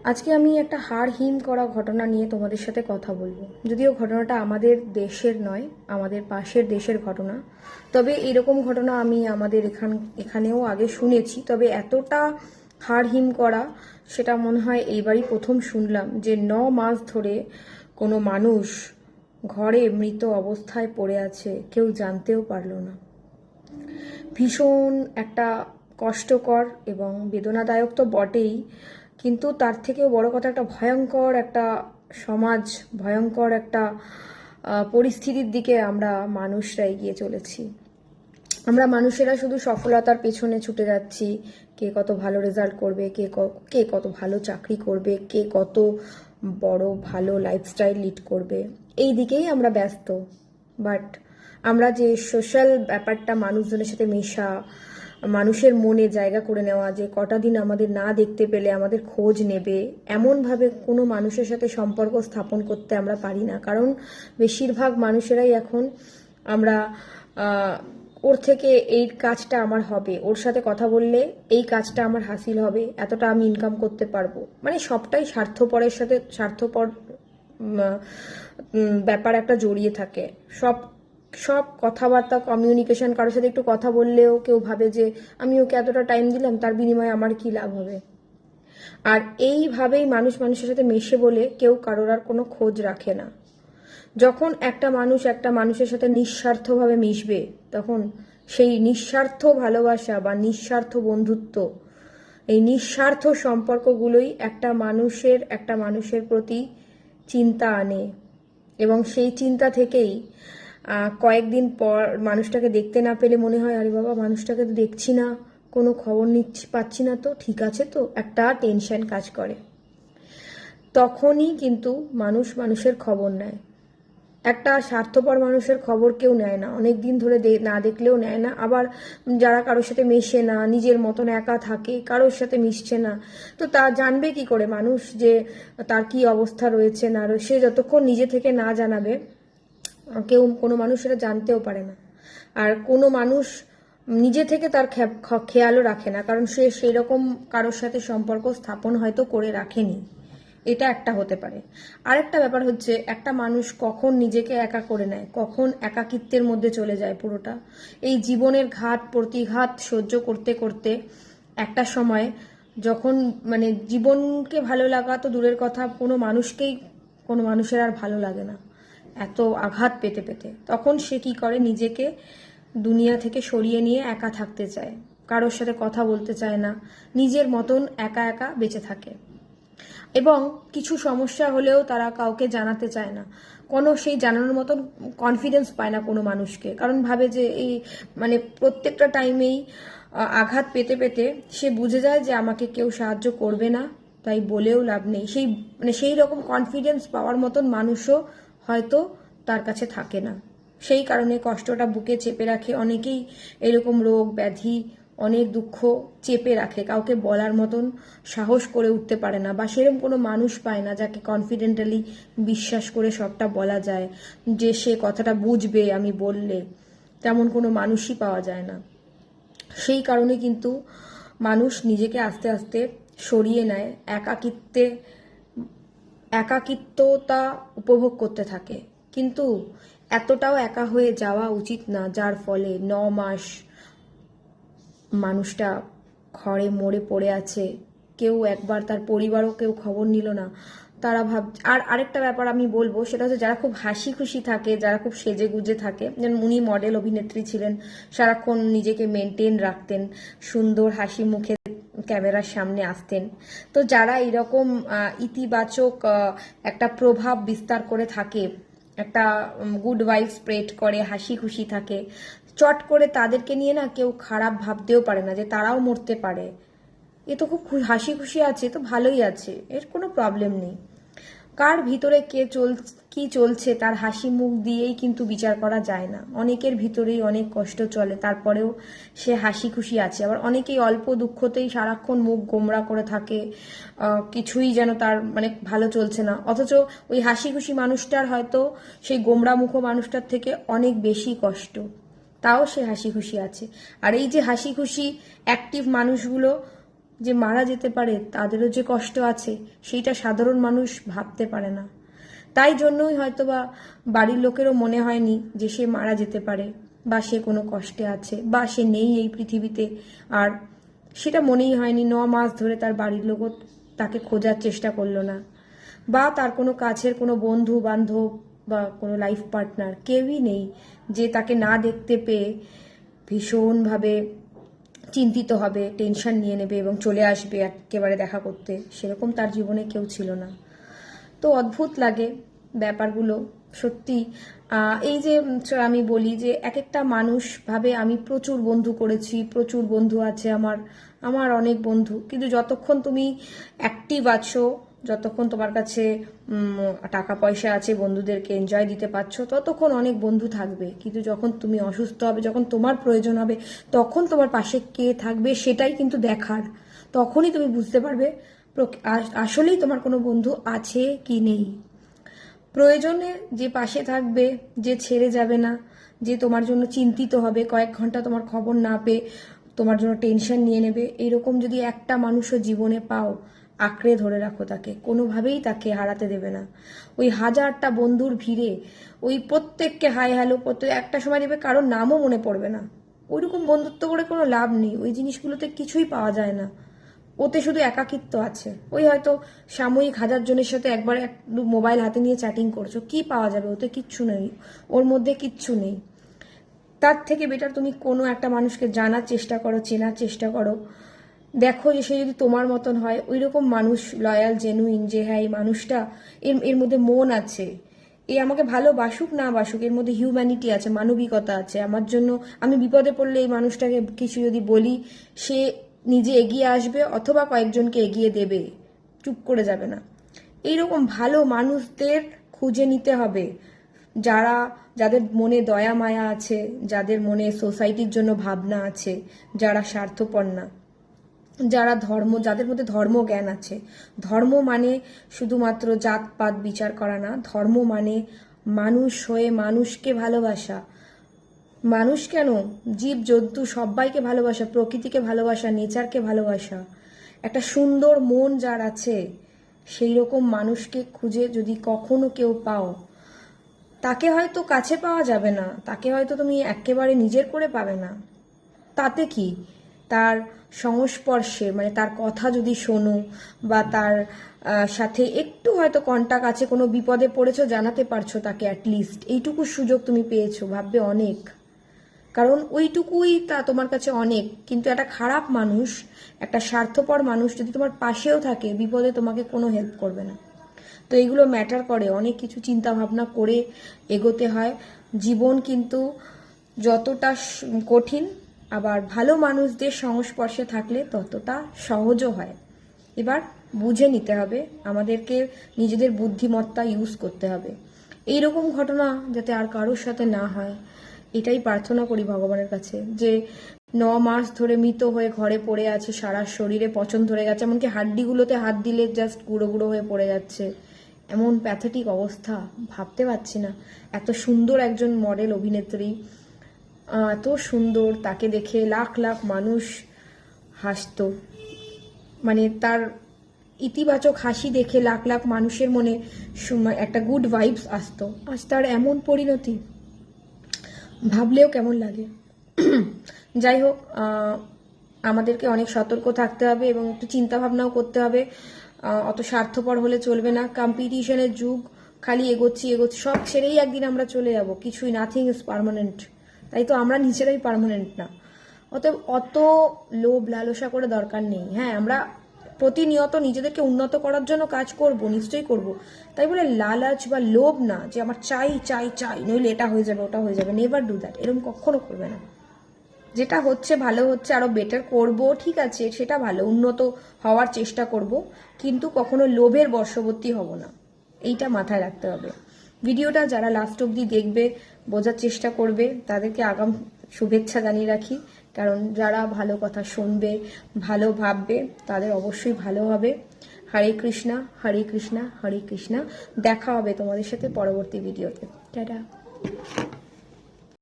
আজকে আমি একটা হাড় হিম করা ঘটনা নিয়ে তোমাদের সাথে কথা বলবো। যদিও ঘটনাটা আমাদের দেশের নয়, আমাদের পাশের দেশের ঘটনা। তবে এরকম ঘটনা আমি আমাদের এখানেও আগে শুনেছি, তবে এতটা হাড় হিম করা সেটা মনে হয় এইবারই প্রথম শুনলাম, যে 9 মাস ধরে কোনো মানুষ ঘরে মৃত অবস্থায় পড়ে আছে, কেউ জানতেও পারলো না। ভীষণ একটা কষ্টকর এবং বেদনাদায়ক তো বটেই, কিন্তু তার থেকেও বড় কথা একটা ভয়ঙ্কর একটা সমাজ, ভয়ঙ্কর একটা পরিস্থিতির দিকে আমরা মানুষরা এগিয়ে চলেছি। আমরা মানুষেরা শুধু সফলতার পেছনে ছুটে যাচ্ছি, কে কত ভালো রেজাল্ট করবে, কে কত ভালো চাকরি করবে, কে কত বড় ভালো লাইফস্টাইল লিড করবে, এই দিকেই আমরা ব্যস্ত। বাট আমরা যে সোশ্যাল ব্যাপারটা, মানুষজনের সাথে মেশা, মানুষের মনে জায়গা করে নেওয়া, যে কটা দিন আমাদের না দেখতে পেলে আমাদের খোঁজ নেবে, এমনভাবে কোনো মানুষের সাথে সম্পর্ক স্থাপন করতে আমরা পারি না। কারণ বেশিরভাগ মানুষেরাই এখন আমরা ওর থেকে এই কাজটা আমার হবে, ওর সাথে কথা বললে এই কাজটা আমার হাসিল হবে, এতটা আমি ইনকাম করতে পারবো, মানে সবটাই স্বার্থপরের সাথে স্বার্থপর ব্যাপার একটা জড়িয়ে থাকে। সব সব কথাবার্তা, কমিউনিকেশন, কারোর সাথে একটু কথা বললেও কেউ ভাবে যে আমি ওকে এতটা টাইম দিলাম, তার বিনিময়ে আমার কি লাভ হবে। আর এইভাবেই মানুষ মানুষের সাথে মেশে বলে কেউ কারোর আর কোনো খোঁজ রাখে না। যখন একটা মানুষ একটা মানুষের সাথে নিঃস্বার্থভাবে মিশবে, তখন সেই নিঃস্বার্থ ভালোবাসা বা নিঃস্বার্থ বন্ধুত্ব, এই নিঃস্বার্থ সম্পর্কগুলোই একটা মানুষের প্রতি চিন্তা আনে। এবং সেই চিন্তা থেকেই কয়েকদিন পর মানুষটাকে দেখতে না পেলে মনে হয়, আরে বাবা, মানুষটাকে তো দেখছি না, কোনো খবর পাচ্ছি না, তো ঠিক আছে, তো একটা টেনশন কাজ করে। তখনই কিন্তু মানুষ মানুষের খবর নেয়। একটা স্বার্থপর মানুষের খবর কেউ নেয় না, অনেক দিন ধরে না দেখলেও নেয় না। আবার যারা কারোর সাথে মেশে না, নিজের মতন একা থাকে, কারোর সাথে মিশছে না, তো তা জানবে কি করে মানুষ যে তার কি অবস্থা রয়েছে না রয়েছে? সে যতক্ষণ নিজে থেকে না জানাবে, কোনো মানুষ সেটা জানতেও পারে না। আর কোনো মানুষ নিজে থেকে তার খেয়ালও রাখে না, কারণ সে সেই রকম কারোর সাথে সম্পর্ক স্থাপন হয়তো করে রাখেনি। এটা একটা হতে পারে। আরেকটা ব্যাপার হচ্ছে, একটা মানুষ কখন নিজেকে একা করে নেয়, কখন একাকিত্বের মধ্যে চলে যায় পুরোটা। এই জীবনের ঘাত প্রতিঘাত সহ্য করতে করতে একটা সময় যখন মানে জীবনকে ভালো লাগা তো দূরের কথা, কোনো মানুষের আর ভালো লাগে না এত আঘাত পেতে পেতে, তখন সে কি করে, নিজেকে দুনিয়া থেকে সরিয়ে নিয়ে একা থাকতে চায়, কারোর সাথে কথা বলতে চায় না, নিজের মতন একা একা বেঁচে থাকে। এবং কিছু সমস্যা হলেও তারা কাউকে জানাতে চায় না, কোনো সেই জানানোর মতন কনফিডেন্স পায় না কোনো মানুষকে, কারণ ভাবে যে এই মানে প্রত্যেকটা টাইমেই আঘাত পেতে পেতে সে বুঝে যায় যে আমাকে কেউ সাহায্য করবে না, তাই বলেও লাভ নেই। সেই রকম কনফিডেন্স পাওয়ার মতন মানুষও হয়তো তার কাছে থাকে না। সেই কারণে কষ্টটা বুকে চেপে রাখে অনেকেই, এরকম রোগ ব্যাধি, অনেক দুঃখ চেপে রাখে, কাউকে বলার মতন সাহস করে উঠতে পারে না, বা সেরকম কোনো মানুষ পায় না যাকে কনফিডেন্টালি বিশ্বাস করে সবটা বলা যায়, যে সে কথাটা বুঝবে আমি বললে, তেমন কোনো মানুষই পাওয়া যায় না। সেই কারণে কিন্তু মানুষ নিজেকে আস্তে আস্তে সরিয়ে নেয়, একাকিত্বতা উপভোগ করতে থাকে। কিন্তু এতটাও একা হয়ে যাওয়া উচিত না, যার ফলে 9 মাস মানুষটা ঘরে মরে পড়ে আছে, কেউ একবার তার পরিবারও কেউ খবর নিল না। তারা আর আরেকটা ব্যাপার আমি বলবো, সেটা হচ্ছে যারা খুব হাসি খুশি থাকে, যারা খুব সেজে গুজে থাকে, যেমন উনি মডেল অভিনেত্রী ছিলেন, সারাক্ষণ নিজেকে মেনটেন রাখতেন, সুন্দর হাসি মুখে ক্যামেরার সামনে আসতেন। তো যারা এরকম ইতিবাচক একটা প্রভাব বিস্তার করে থাকে, একটা গুড ভাইব স্প্রেড করে, হাসি খুশি থাকে, চট করে তাদেরকে নিয়ে না কেউ খারাপ ভাবতেও পারে না যে তারাও মরতে পারে। এ তো খুব হাসি খুশি আছে, তো ভালোই আছে, এর কোনো প্রবলেম নেই। কার ভিতরে কি চলছে তার হাসি মুখ দিয়েই কিন্তু বিচার করা যায় না। অনেকের ভিতরেই অনেক কষ্ট চলে, তারপরেও সে হাসি খুশি আছে। আবার অনেকেই অল্প দুঃখতেই সারাক্ষণ মুখ গোমড়া করে থাকে, কিছুই যেন তার মানে ভালো চলছে না, অথচ ওই হাসি খুশি মানুষটার হয়তো সেই গোমড়া মুখ মানুষটার থেকে অনেক বেশি কষ্ট, তাও সে হাসি খুশি আছে। আর এই যে হাসি খুশি অ্যাক্টিভ মানুষগুলো যে মারা যেতে পারে, তাদেরও যে কষ্ট আছে, সেইটা সাধারণ মানুষ ভাবতে পারে না। তাই জন্যই হয়তো বা বাড়ির লোকেরও মনে হয়নি যে সে মারা যেতে পারে, বা সে কোনো কষ্টে আছে, বা সে নেই এই পৃথিবীতে। আর সেটা মনেই হয়নি। 9 মাস ধরে তার বাড়ির লোকও তাকে খোঁজার চেষ্টা করলো না, বা তার কোনো কাছের কোনো বন্ধু বান্ধব বা কোনো লাইফ পার্টনার কেউই নেই যে তাকে না দেখতে পেয়ে ভীষণভাবে চিন্তিত হবে, টেনশন নিয়ে নেবে এবং চলে আসবে একেবারে দেখা করতে। সেরকম তার জীবনে কেউ ছিল না। তো অদ্ভুত লাগে ব্যাপারগুলো সত্যি। এই যে আমি বলি যে এক একটা মানুষ ভাবে আমি প্রচুর বন্ধু করেছি, প্রচুর বন্ধু আছে আমার, আমার অনেক বন্ধু, কিন্তু যতক্ষণ তুমি অ্যাক্টিভ আছো, যতক্ষণ তোমার কাছে টাকা পয়সা আছে, বন্ধুদেরকে এনজয় দিতে পারছো, ততক্ষণ অনেক বন্ধু থাকবে। কিন্তু যখন তুমি অসুস্থ হবে, যখন তোমার প্রয়োজন হবে, তখন তোমার পাশে কে থাকবে সেটাই কিন্তু দেখার। তখনই তুমি বুঝতে পারবে আসলেই তোমার কোনো বন্ধু আছে কি নেই। প্রয়োজনে যে পাশে থাকবে, যে ছেড়ে যাবে না, যে তোমার জন্য চিন্তিত হবে, কয়েক ঘন্টা তোমার খবর না পেয়ে তোমার জন্য টেনশন নিয়ে নেবে, এইরকম যদি একটা মানুষও জীবনে পাও, আঁকড়ে ধরে রাখো তাকে, কোনোভাবেই তাকে হারাতে দেবে না। ওই হাজারটা বন্ধুর ভিড়ে ওই প্রত্যেককে হাই হ্যালো প্রত্যেক একটা সময় দেবে, কারোর নামও মনে পড়বে না। ওইরকম বন্ধুত্ব করে কোনো লাভ নেই, ওই জিনিসগুলোতে কিছুই পাওয়া যায় না। ওতে শুধু একাকিত্ব আছে। ওই হয়তো সাময়িক 1000 জনের সাথে একবার মোবাইল হাতে নিয়ে চ্যাটিং করছো, কি পাওয়া যাবে? ওতে কিচ্ছু নেই, ওর মধ্যে কিচ্ছু নেই। তার থেকে বেটার তুমি কোনো একটা মানুষকে জানার চেষ্টা করো, চেনার চেষ্টা করো, দেখো যে সে যদি তোমার মতন হয়, ওই রকম মানুষ, লয়াল, জেনুইন, যে হ্যাঁ এই মানুষটা এর মধ্যে মন আছে, এ আমাকে ভালোবাসুক না বাসুক, এর মধ্যে হিউম্যানিটি আছে, মানবিকতা আছে। আমার জন্য আমি বিপদে পড়লে এই মানুষটাকে কিছু যদি বলি, সে নিজে এগিয়ে আসবে অথবা কয়েকজনকে এগিয়ে দেবে, চুপ করে যাবে না। এইরকম ভালো মানুষদের খুঁজে নিতে হবে, যাদের মনে দয়া মায়া আছে, যাদের মনে সোসাইটির জন্য ভাবনা আছে, যারা স্বার্থপর না, যাদের মধ্যে ধর্মজ্ঞান আছে। ধর্ম মানে শুধুমাত্র জাতপাত বিচার করা না, ধর্ম মানে মানুষ হয়ে মানুষকে ভালোবাসা। মানুষ কেন, জীব জন্তু সবাইকে ভালোবাসা, প্রকৃতিকে ভালোবাসা, নেচারকে ভালোবাসা। একটা সুন্দর মন যার আছে, সেই রকম মানুষকে খুঁজে যদি কখনো কেউ পাও, তাকে হয়তো কাছে পাওয়া যাবে না, তাকে হয়তো তুমি একেবারে নিজের করে পাবে না, তাতে কি? তার সংস্পর্শে, মানে তার কথা যদি শোনো, বা তার সাথে একটু হয়তো কন্টাক্ট আছে, কোনো বিপদে পড়েছো, জানাতে পারছো তাকে, অ্যাটলিস্ট এইটুকু সুযোগ তুমি পেয়েছো, ভাববে অনেক। কারণ ওইটুকুই তা তোমার কাছে অনেক। কিন্তু একটা খারাপ মানুষ, একটা স্বার্থপর মানুষ যদি তোমার পাশেও থাকে, বিপদে তোমাকে কোনো হেল্প করবে না। তো এগুলো ম্যাটার করে, অনেক কিছু চিন্তা ভাবনা করে এগোতে হয়। জীবন কিন্তু যতটা কঠিন, আবার ভালো মানুষদের সংস্পর্শে থাকলে ততটা সহজও হয়। এবার বুঝে নিতে হবে, আমাদেরকে নিজেদের বুদ্ধিমত্তা ইউজ করতে হবে। এইরকম ঘটনা যাতে আর কারোর সাথে না হয়, এটাই প্রার্থনা করি ভগবানের কাছে। যে 9 মাস ধরে মৃত হয়ে ঘরে পড়ে আছে, সারা শরীরে পচন ধরে গেছে, এমনকি হাড্ডিগুলোতে হাত দিলে জাস্ট গুঁড়ো গুঁড়ো হয়ে পড়ে যাচ্ছে, এমন প্যাথেটিক অবস্থা, ভাবতে পারছি না। এত সুন্দর একজন মডেল অভিনেত্রী, এত সুন্দর, তাকে দেখে লাখ লাখ মানুষ হাসতো, মানে তার ইতিবাচক হাসি দেখে লাখ লাখ মানুষের মনে একটা গুড ভাইবস আসতো। আজ তার এমন পরিণতি, ভাবলেও কেমন লাগে। যাই হোক, আমাদেরকে অনেক সতর্ক থাকতে হবে এবং একটু চিন্তা ভাবনাও করতে হবে। অত স্বার্থপর হলে চলবে না। কম্পিটিশনের যুগ, খালি এগোচ্ছি এগোচ্ছি, সব ছেড়েই একদিন আমরা চলে যাব, কিছুই, নাথিং ইজ পার্মানেন্ট। তাই তো আমরা নিজেরাই পার্মানেন্ট না। অতএব অত লোভ লালসা করে দরকার নেই। হ্যাঁ, আমরা প্রতিনিয়ত নিজেদেরকে উন্নত করার জন্য কাজ করব, নিশ্চয়ই করব। তাই বলে লালচ বা লোভ না, যে আমার চাই চাই চাই, নইলে এটা হয়ে যাবে ওটা হয়ে যাবে, নেভার ডু দ্যাট। এরকম কখনো করবে না। যেটা হচ্ছে ভালো হচ্ছে, আরো বেটার করব, ঠিক আছে, সেটা ভালো, উন্নত হওয়ার চেষ্টা করব, কিন্তু কখনো লোভের বশবর্তী হব না, এইটা মাথায় রাখতে হবে। ভিডিওটা যারা লাস্ট অবধি দেখবে, বোঝার চেষ্টা করবে, তাদেরকে আগাম শুভেচ্ছা জানিয়ে রাখি। কারণ যারা ভালো কথা শুনবে, ভালো ভাববে, তাদের অবশ্যই ভালো হবে। হরে কৃষ্ণা, হরে কৃষ্ণা, হরে কৃষ্ণা। দেখা হবে তোমাদের সাথে পরবর্তী ভিডিওতে। টাটা।